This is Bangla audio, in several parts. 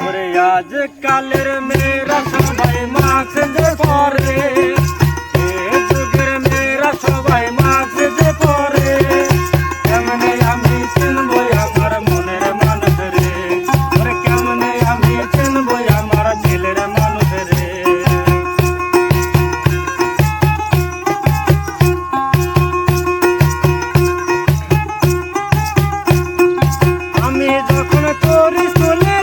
ওরে আজ কালের মেয়েরা সবাই মাস্ক যে পরে, এ যুগের মেয়েরা সবাই মাস্ক যে পরে, কেমনে আমি চিনবো আমার মনের মানুষ রে, ওরে কেমনে আমি চিনবো আমার দিলের মানুষ রে। আমি যখন তোর স্কুলে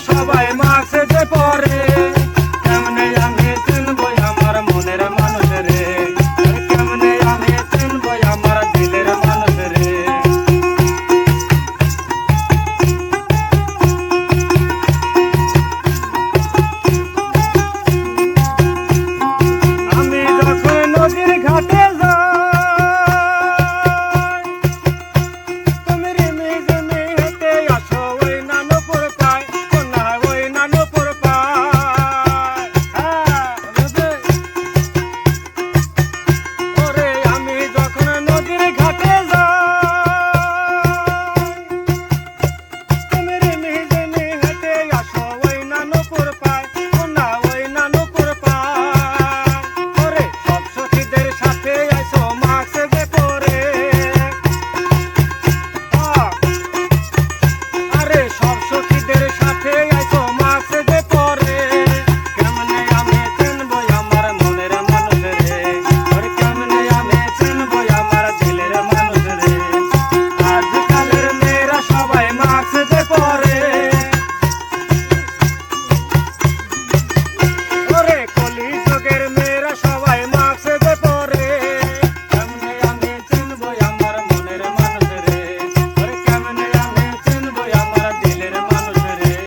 সবাই